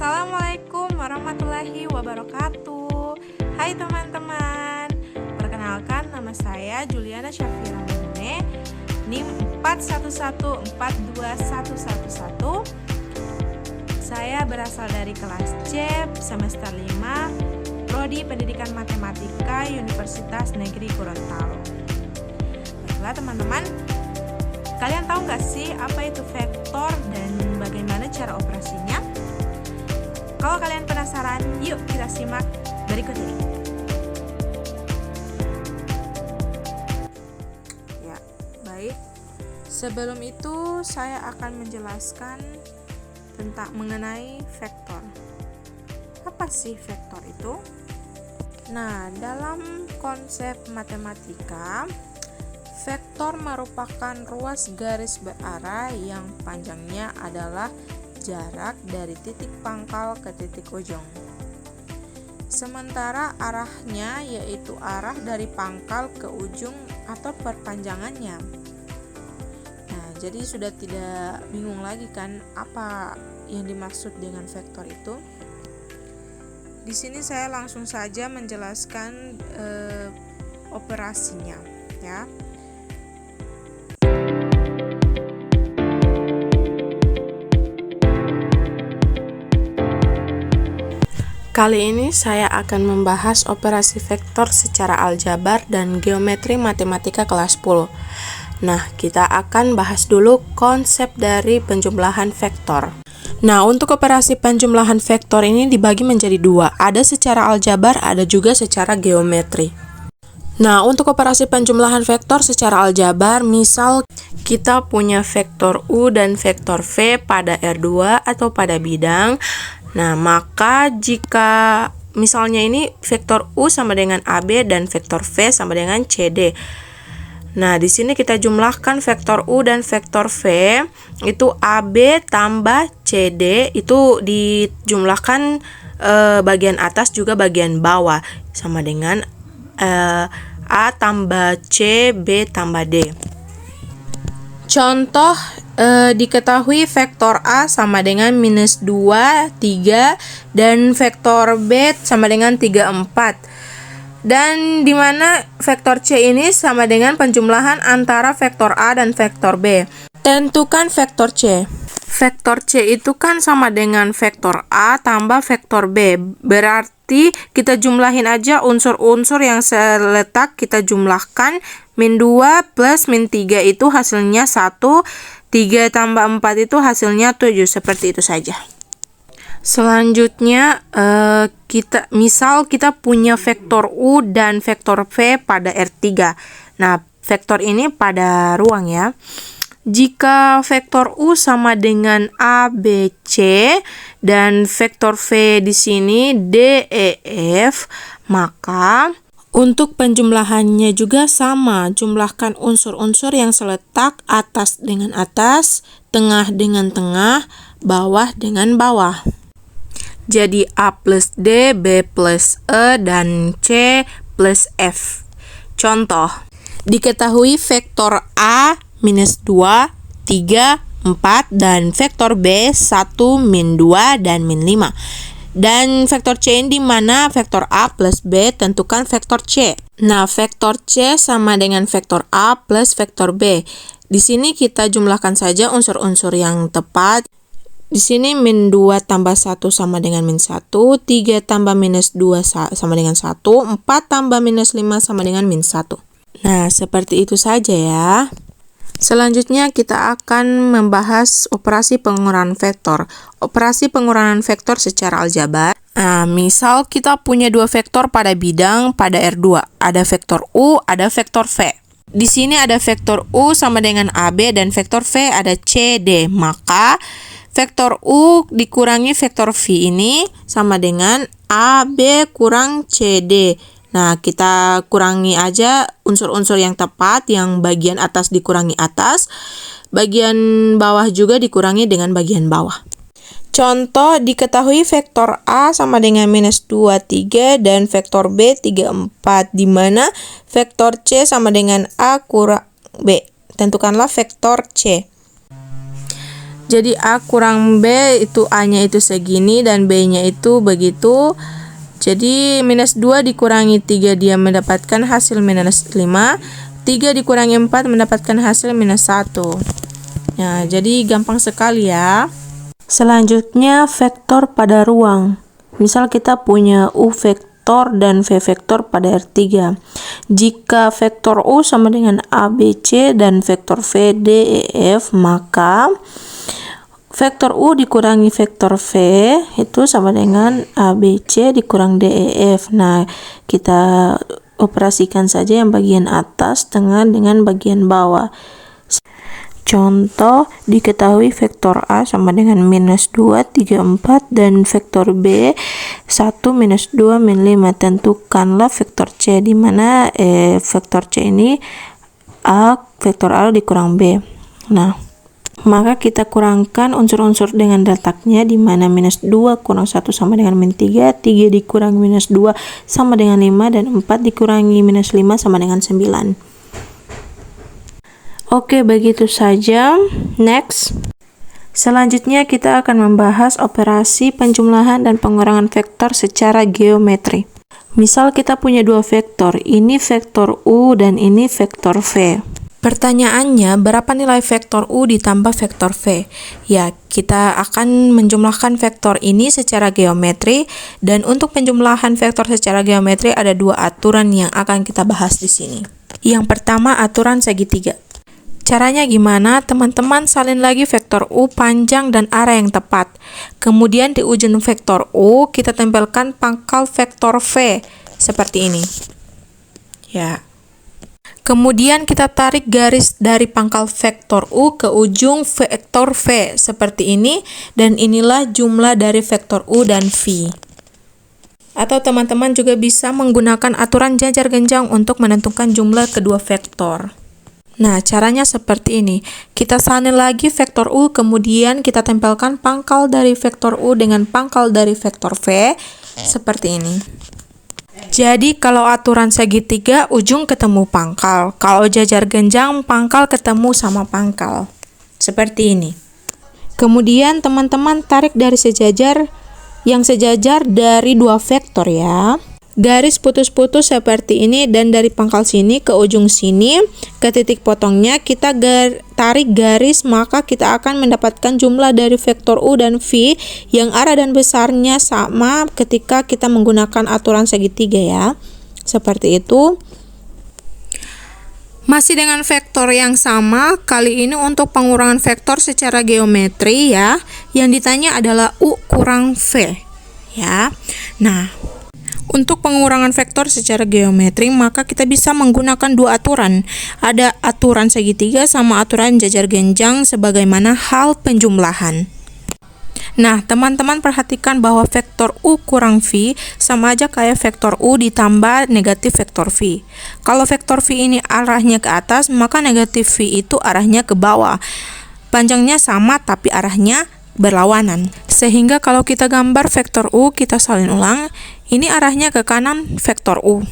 Assalamualaikum warahmatullahi wabarakatuh. Hai teman-teman, perkenalkan nama saya Juliana Syafira Mune, NIM 41142111. Saya berasal dari kelas C semester 5 Prodi Pendidikan Matematika Universitas Negeri Gorontalo. Baiklah teman-teman, kalian tahu nggak sih apa itu vektor dan bagaimana cara operasinya? Kalau kalian penasaran, yuk kita simak berikut ini. Ya, baik. Sebelum itu saya akan menjelaskan tentang mengenai vektor. Apa sih vektor itu? Nah, dalam konsep matematika, vektor merupakan ruas garis berarah yang panjangnya adalah jarak dari titik pangkal ke titik ujung. Sementara arahnya yaitu arah dari pangkal ke ujung atau perpanjangannya. Nah, jadi sudah tidak bingung lagi kan apa yang dimaksud dengan vektor itu? Di sini saya langsung saja menjelaskan operasinya, ya. Kali ini saya akan membahas operasi vektor secara aljabar dan geometri matematika kelas 10. Nah, kita akan bahas dulu konsep dari penjumlahan vektor. Nah, untuk operasi penjumlahan vektor ini dibagi menjadi dua. Ada secara aljabar, ada juga secara geometri. Nah, untuk operasi penjumlahan vektor secara aljabar, misal kita punya vektor U dan vektor V pada R2 atau pada bidang. Nah, maka jika misalnya ini vektor U sama dengan AB dan vektor V sama dengan CD. Nah, di sini kita jumlahkan vektor U dan vektor V, itu AB tambah CD, itu dijumlahkan bagian atas juga bagian bawah, sama dengan A tambah C, B tambah D. Contoh, diketahui vektor A sama dengan minus 2, 3, dan vektor B sama dengan 3, 4. Dan dimana vektor C ini sama dengan penjumlahan antara vektor A dan vektor B. Tentukan vektor C. Vektor C itu kan sama dengan vektor A tambah vektor B. Berarti kita jumlahin aja unsur-unsur yang seletak, kita jumlahkan. Min 2 plus min 3 itu hasilnya 1. 3 tambah 4 itu hasilnya 7. Seperti itu saja. Selanjutnya misal kita punya vektor U dan vektor V pada R3. Nah, vektor ini pada ruang ya. Jika vektor U sama dengan A, B, C dan vektor V di sini D, E, F, maka untuk penjumlahannya juga sama. Jumlahkan unsur-unsur yang seletak, atas dengan atas, tengah dengan tengah, bawah dengan bawah. Jadi A plus D, B plus E, dan C plus F. Contoh, diketahui vektor A minus 2, 3, 4, dan vektor B 1, min 2, dan min 5. Dan vektor C ini di mana vektor A plus B, tentukan vektor C. Nah, vektor C sama dengan vektor A plus vektor B. Di sini kita jumlahkan saja unsur-unsur yang tepat. Di sini min 2 tambah 1 sama dengan min 1, 3 tambah minus 2 sama dengan 1, 4 tambah minus 5 sama dengan min 1. Nah, seperti itu saja ya. Selanjutnya kita akan membahas operasi pengurangan vektor. Operasi pengurangan vektor secara aljabar. Nah, misal kita punya dua vektor pada bidang pada R2. Ada vektor U, ada vektor V. Di sini ada vektor U sama dengan AB dan vektor V ada CD. Maka vektor U dikurangi vektor V ini sama dengan AB kurang CD. Nah, kita kurangi aja unsur-unsur yang tepat, yang bagian atas dikurangi atas, bagian bawah juga dikurangi dengan bagian bawah. Contoh, diketahui vektor A sama dengan minus 2, 3, dan vektor B 3, 4, di mana vektor C sama dengan A kurang B. Tentukanlah vektor C. Jadi A kurang B itu A-nya itu segini dan B-nya itu begitu. Jadi minus 2 dikurangi 3 dia mendapatkan hasil minus 5. 3 dikurangi 4 mendapatkan hasil minus 1. Nah, jadi gampang sekali ya. Selanjutnya vektor pada ruang. Misal kita punya U vektor dan V vektor pada R3. Jika vektor U sama dengan A, B, C dan vektor V, D, E, F, maka vektor U dikurangi vektor V itu sama dengan A, B, C dikurang D, E, F. Nah, kita operasikan saja yang bagian atas dengan bagian bawah. Contoh, diketahui vektor A sama dengan minus 2, 3, 4 dan vektor B 1, minus 2, min 5. Tentukanlah vektor C, di mana vektor C ini A, vektor A dikurang B. Nah, maka kita kurangkan unsur-unsur dengan letaknya, di mana minus 2 kurang 1 sama dengan min 3, 3 dikurangi minus 2 sama dengan 5, dan 4 dikurangi minus 5 sama dengan 9. Oke, begitu saja. Next. Selanjutnya kita akan membahas operasi penjumlahan dan pengurangan vektor secara geometri. Misal kita punya dua vektor, ini vektor U dan ini vektor V. Pertanyaannya, berapa nilai vektor U ditambah vektor V? Ya, kita akan menjumlahkan vektor ini secara geometri, dan untuk penjumlahan vektor secara geometri ada dua aturan yang akan kita bahas di sini. Yang pertama, aturan segitiga. Caranya gimana? Teman-teman salin lagi vektor U panjang dan arah yang tepat. Kemudian di ujung vektor U kita tempelkan pangkal vektor V seperti ini. Ya. Kemudian kita tarik garis dari pangkal vektor U ke ujung vektor V seperti ini, dan inilah jumlah dari vektor U dan V. Atau teman-teman juga bisa menggunakan aturan jajar genjang untuk menentukan jumlah kedua vektor. Nah, caranya seperti ini. Kita salin lagi vektor U, kemudian kita tempelkan pangkal dari vektor U dengan pangkal dari vektor V seperti ini. Jadi kalau aturan segitiga, ujung ketemu pangkal. Kalau jajar genjang, pangkal ketemu sama pangkal. Seperti ini. Kemudian teman-teman tarik dari yang sejajar dari dua vektor ya. Garis putus-putus seperti ini, dan dari pangkal sini ke ujung sini, ke titik potongnya kita tarik garis, maka kita akan mendapatkan jumlah dari vektor U dan V yang arah dan besarnya sama ketika kita menggunakan aturan segitiga ya. Seperti itu. Masih dengan vektor yang sama, kali ini untuk pengurangan vektor secara geometri ya. Yang ditanya adalah U kurang V ya. Nah, untuk pengurangan vektor secara geometri, maka kita bisa menggunakan dua aturan. Ada aturan segitiga sama aturan jajar genjang sebagaimana hal penjumlahan. Nah, teman-teman perhatikan bahwa vektor U kurang V sama aja kayak vektor U ditambah negatif vektor V. Kalau vektor V ini arahnya ke atas, maka negatif V itu arahnya ke bawah. Panjangnya sama tapi arahnya berlawanan. Sehingga kalau kita gambar vektor U, kita salin ulang. Ini arahnya ke kanan vektor U.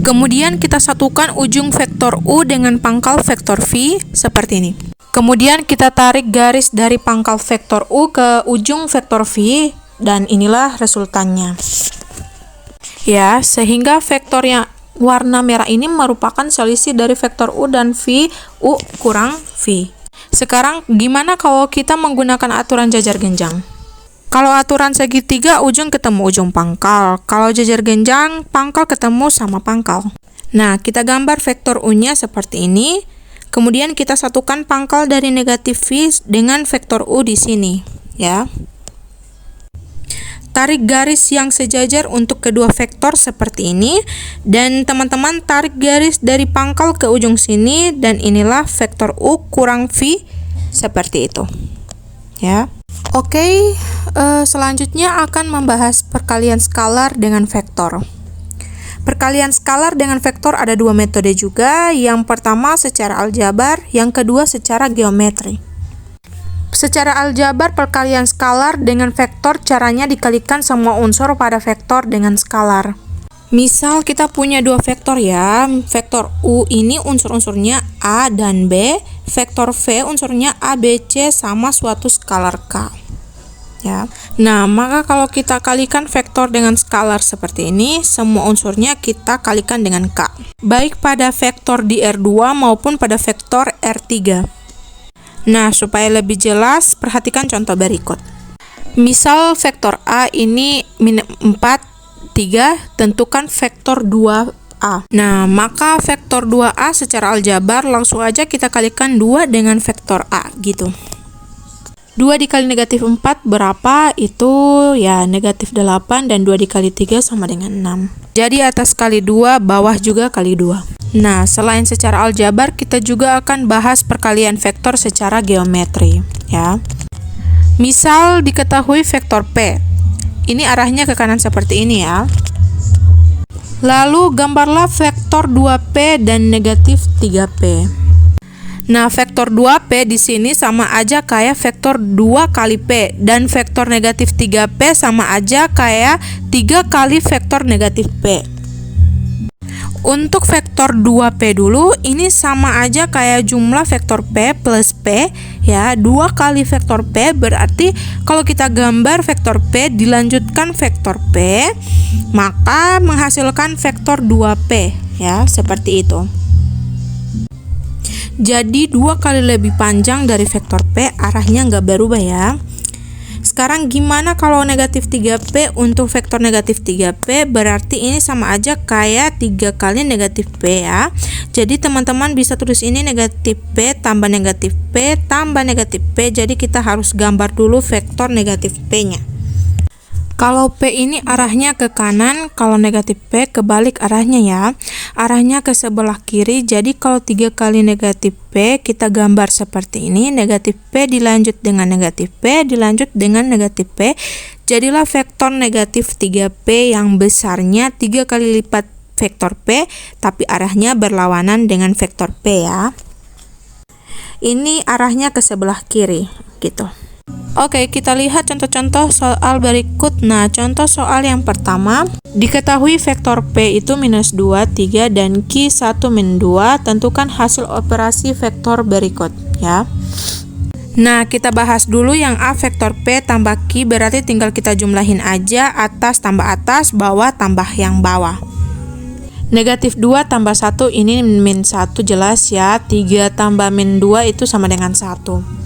Kemudian kita satukan ujung vektor U dengan pangkal vektor V seperti ini. Kemudian kita tarik garis dari pangkal vektor U ke ujung vektor V, dan inilah resultannya. Ya, sehingga vektor yang warna merah ini merupakan selisih dari vektor U dan V, U kurang V. Sekarang gimana kalau kita menggunakan aturan jajar genjang? Kalau aturan segitiga, ujung ketemu ujung pangkal. Kalau jajar genjang, pangkal ketemu sama pangkal. Nah, kita gambar vektor U-nya seperti ini. Kemudian kita satukan pangkal dari negatif V dengan vektor U di sini, ya. Tarik garis yang sejajar untuk kedua vektor seperti ini, dan teman-teman tarik garis dari pangkal ke ujung sini, dan inilah vektor U kurang V seperti itu, ya. Oke, selanjutnya akan membahas perkalian skalar dengan vektor. Perkalian skalar dengan vektor ada dua metode juga. Yang pertama secara aljabar, yang kedua secara geometri. Secara aljabar, perkalian skalar dengan vektor caranya dikalikan semua unsur pada vektor dengan skalar. Misal kita punya dua vektor ya. Vektor U ini unsur-unsurnya A dan B. Vektor V unsurnya A, B, C sama suatu skalar K. Ya. Nah, maka kalau kita kalikan vektor dengan skalar seperti ini, semua unsurnya kita kalikan dengan K. Baik pada vektor di R2 maupun pada vektor R3. Nah, supaya lebih jelas, perhatikan contoh berikut. Misal vektor A ini min 4, 3, tentukan vektor 2A. Nah, maka vektor 2A secara aljabar langsung aja kita kalikan 2 dengan vektor A gitu. 2 dikali negatif 4 berapa? Itu ya negatif 8, dan 2 dikali 3 sama dengan 6. Jadi atas kali 2, bawah juga kali 2. Nah, selain secara aljabar, kita juga akan bahas perkalian vektor secara geometri ya. Misal diketahui vektor P. Ini arahnya ke kanan seperti ini ya. Lalu gambarlah vektor 2P dan negatif 3P. Nah, vektor 2P di sini sama aja kayak vektor 2 kali P, dan vektor negatif 3P sama aja kayak 3 kali vektor negatif P. Untuk vektor 2P dulu, ini sama aja kayak jumlah vektor P plus P ya. 2 kali vektor P berarti kalau kita gambar vektor P dilanjutkan vektor P, maka menghasilkan vektor 2P ya, seperti itu. Jadi 2 kali lebih panjang dari vektor P, arahnya nggak berubah ya. Sekarang gimana kalau negatif 3P untuk vektor negatif 3P? Berarti ini sama aja kayak 3 kali negatif P ya. Jadi teman-teman bisa tulis ini negatif P tambah negatif P tambah negatif P. Jadi kita harus gambar dulu vektor negatif P-nya. Kalau P ini arahnya ke kanan, kalau negatif P kebalik arahnya ya. Arahnya ke sebelah kiri, jadi kalau 3 kali negatif P kita gambar seperti ini. Negatif P dilanjut dengan negatif P, dilanjut dengan negatif P. Jadilah vektor negatif 3P yang besarnya 3 kali lipat vektor P, tapi arahnya berlawanan dengan vektor P ya. Ini arahnya ke sebelah kiri, gitu. Oke, kita lihat contoh-contoh soal berikut. Nah, contoh soal yang pertama, diketahui vektor P itu minus 2, 3, dan Q 1 min 2, tentukan hasil operasi vektor berikut ya. Nah, kita bahas dulu yang A vektor P tambah Q, berarti tinggal kita jumlahin aja atas tambah atas, bawah tambah yang bawah. Negatif 2 tambah 1 ini min 1 jelas ya, 3 tambah min 2 itu sama dengan 1.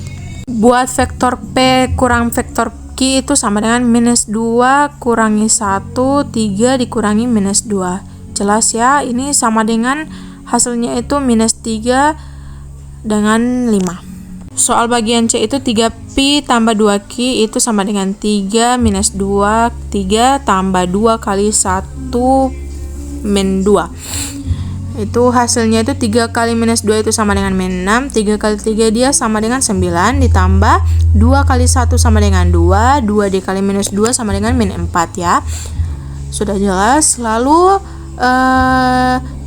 Buat vektor P kurang vektor Q itu sama dengan minus 2 kurangi 1, 3 dikurangi minus 2. Jelas ya, ini sama dengan hasilnya itu minus 3 dengan 5. Soal bagian C itu 3Pi tambah 2Q itu sama dengan 3 minus 2, 3 tambah 2 kali 1 min 2. Itu hasilnya itu 3 kali minus 2 itu sama dengan min 6, 3 kali 3 dia sama dengan 9, ditambah 2 kali 1 sama dengan 2, 2 dikali minus 2 sama dengan min 4 ya. Sudah jelas. Lalu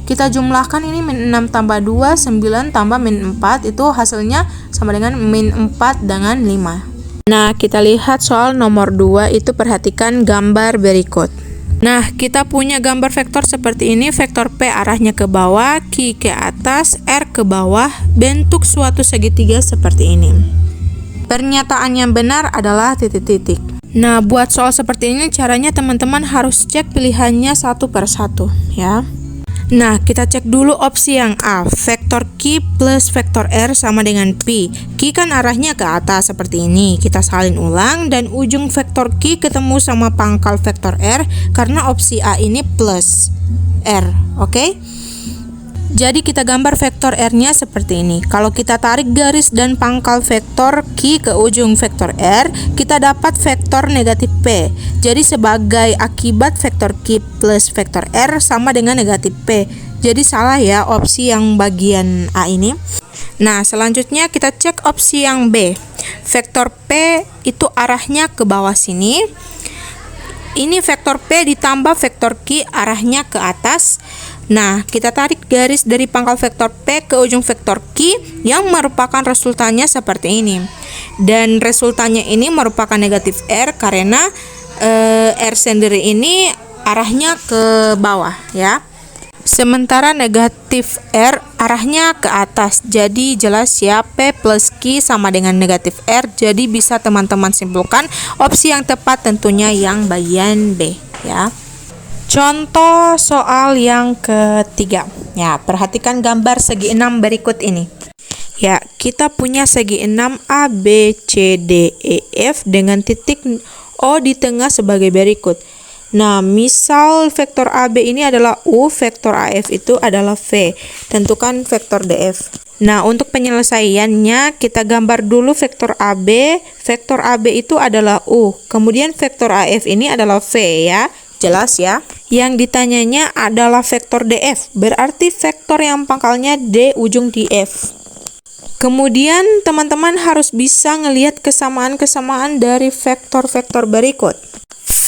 kita jumlahkan ini min 6 tambah 2, 9 tambah min 4, itu hasilnya sama dengan min 4 dengan 5. Nah, kita lihat soal nomor 2 itu, perhatikan gambar berikut. Nah, kita punya gambar vektor seperti ini. Vektor P arahnya ke bawah, Q ke atas, R ke bawah, bentuk suatu segitiga seperti ini. Pernyataan yang benar adalah titik-titik. Nah, buat soal seperti ini caranya teman-teman harus cek pilihannya satu per satu ya. Nah, kita cek dulu opsi yang A, vektor Q plus vektor R sama dengan Pi. Q kan arahnya ke atas seperti ini, kita salin ulang, dan ujung vektor Q ketemu sama pangkal vektor R, karena opsi A ini plus R, oke? Jadi kita gambar vektor R-nya seperti ini. Kalau kita tarik garis dan pangkal vektor Q ke ujung vektor R, kita dapat vektor negatif P. Jadi sebagai akibat vektor Q plus vektor R sama dengan negatif P. Jadi salah ya opsi yang bagian A ini. Nah, selanjutnya kita cek opsi yang B. Vektor P itu arahnya ke bawah sini. Ini vektor P ditambah vektor Q arahnya ke atas. Nah, kita tarik garis dari pangkal vektor P ke ujung vektor Q yang merupakan resultannya seperti ini. Dan resultannya ini merupakan negatif R karena R sendiri ini arahnya ke bawah ya. Sementara negatif R arahnya ke atas. Jadi jelas ya, P plus Q sama dengan negatif R. Jadi bisa teman-teman simpulkan opsi yang tepat tentunya yang bagian B ya. Contoh soal yang ketiga. Ya, perhatikan gambar segi 6 berikut ini. Ya, kita punya segi 6 A, B, C, D, E, F dengan titik O di tengah sebagai berikut. Nah, misal vektor AB ini adalah U, vektor AF itu adalah V. Tentukan vektor DF. Nah, untuk penyelesaiannya kita gambar dulu vektor AB. Vektor AB itu adalah U. Kemudian vektor AF ini adalah V ya. Jelas ya. Yang ditanyanya adalah vektor DF. Berarti vektor yang pangkalnya D ujung di F. Kemudian teman-teman harus bisa ngelihat kesamaan-kesamaan dari vektor-vektor berikut.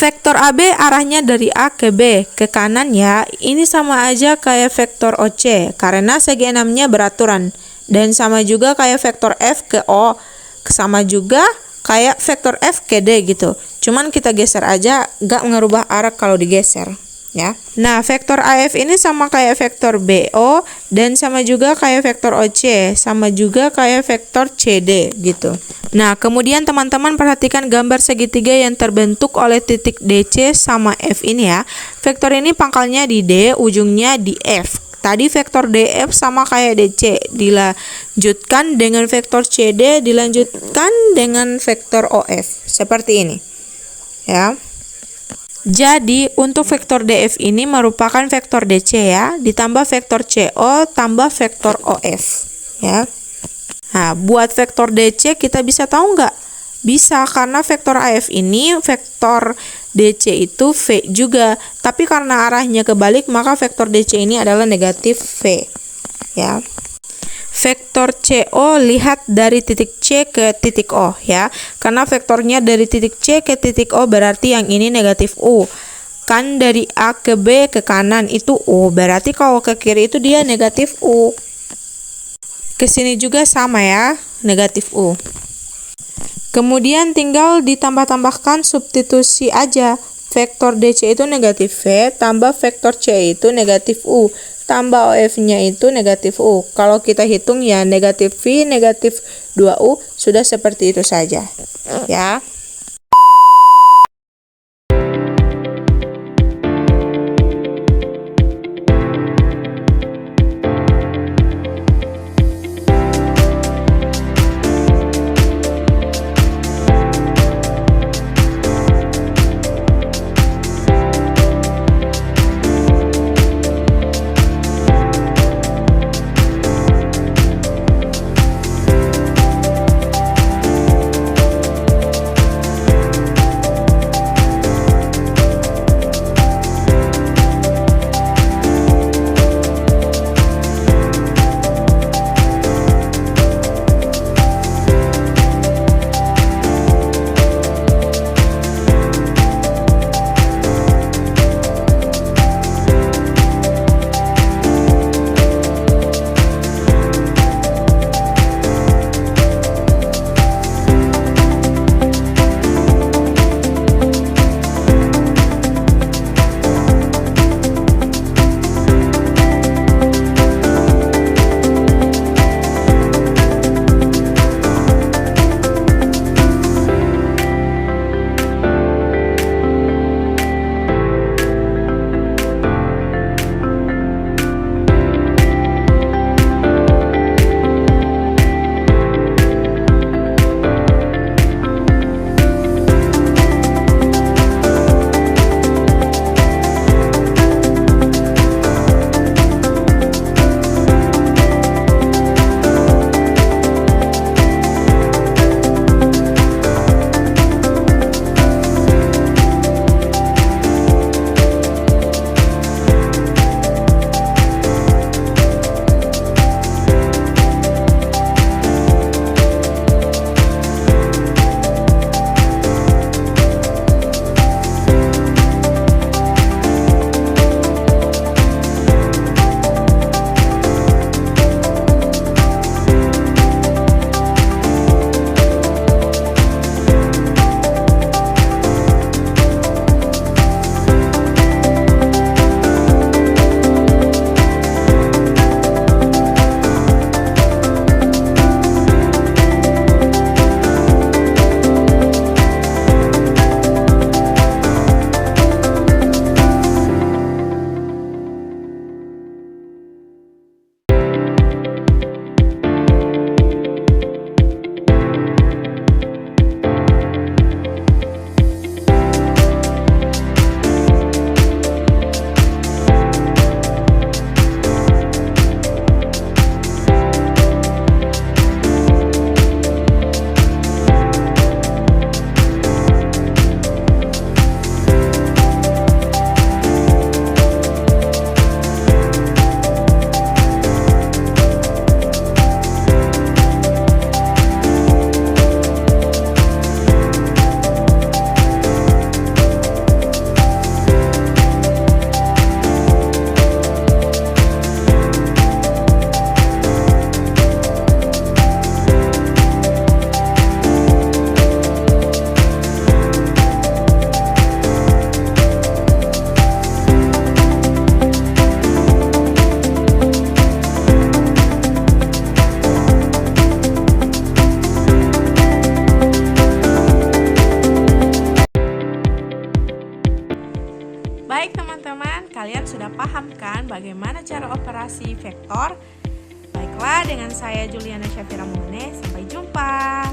Vektor AB arahnya dari A ke B, ke kanan ya. Ini sama aja kayak vektor OC, karena segi 6-nya beraturan. Dan sama juga kayak vektor F ke O, sama juga kayak vektor F ke D gitu. Cuman kita geser aja, gak ngerubah arah kalau digeser. Ya. Nah, vektor AF ini sama kayak vektor BO dan sama juga kayak vektor OC, sama juga kayak vektor CD gitu. Nah, kemudian teman-teman perhatikan gambar segitiga yang terbentuk oleh titik DC sama F ini ya. Vektor ini pangkalnya di D, ujungnya di F. Tadi vektor DF sama kayak DC, dilanjutkan dengan vektor CD, dilanjutkan dengan vektor OF. Seperti ini. Ya. Jadi, untuk vektor DF ini merupakan vektor DC ya, ditambah vektor CO tambah vektor OF ya. Nah, buat vektor DC kita bisa tahu nggak? Bisa, karena vektor AF ini vektor DC itu V juga, tapi karena arahnya kebalik maka vektor DC ini adalah negatif V ya. Vektor CO lihat dari titik C ke titik O ya. Karena vektornya dari titik C ke titik O berarti yang ini negatif U. Kan dari A ke B ke kanan itu U, berarti kalau ke kiri itu dia negatif U. Ke sini juga sama ya, negatif U. Kemudian tinggal ditambah-tambahkan substitusi aja. Vektor DC itu negatif V tambah vektor C itu negatif U. Tambah OF-nya itu negatif U. Kalau kita hitung ya negatif V, negatif 2U, sudah seperti itu saja. Ya. kalian sudah paham kan bagaimana cara operasi vektor? Baiklah, dengan saya Juliana Syafira Mone, sampai jumpa.